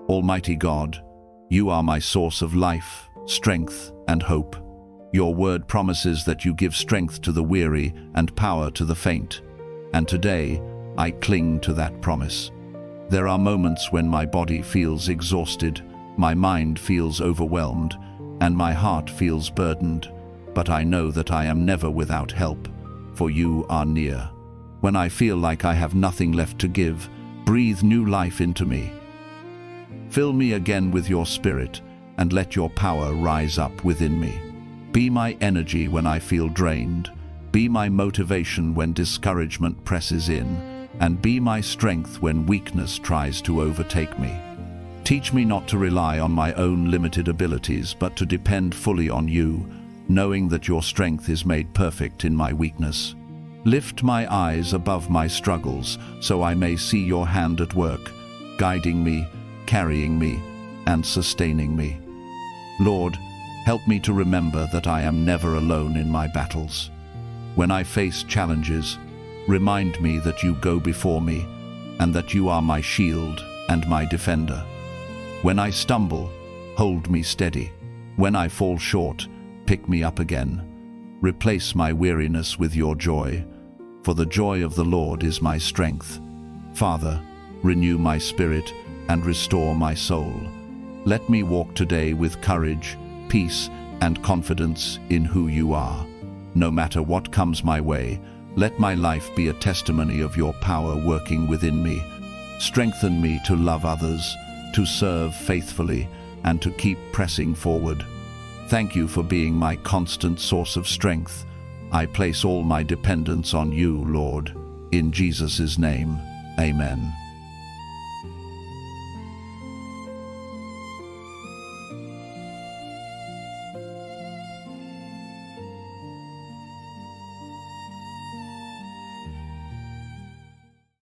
Almighty God, you are my source of life, strength, and hope. Your word promises that you give strength to the weary and power to the faint. And today, I cling to that promise. There are moments when my body feels exhausted, my mind feels overwhelmed, and my heart feels burdened. But I know that I am never without help, for you are near. When I feel like I have nothing left to give, breathe new life into me. Fill me again with your spirit, and let your power rise up within me. Be my energy when I feel drained. Be my motivation when discouragement presses in, and be my strength when weakness tries to overtake me. Teach me not to rely on my own limited abilities, but to depend fully on you, knowing that your strength is made perfect in my weakness. Lift my eyes above my struggles, so I may see your hand at work, guiding me, carrying me, and sustaining me. Lord, help me to remember that I am never alone in my battles. When I face challenges, remind me that you go before me, and that you are my shield and my defender. When I stumble, hold me steady. When I fall short, pick me up again. Replace my weariness with your joy, for the joy of the Lord is my strength. Father, renew my spirit and restore my soul. Let me walk today with courage, peace, and confidence in who you are. No matter what comes my way, let my life be a testimony of your power working within me. Strengthen me to love others, to serve faithfully, and to keep pressing forward. Thank you for being my constant source of strength. I place all my dependence on you, Lord. In Jesus' name, amen.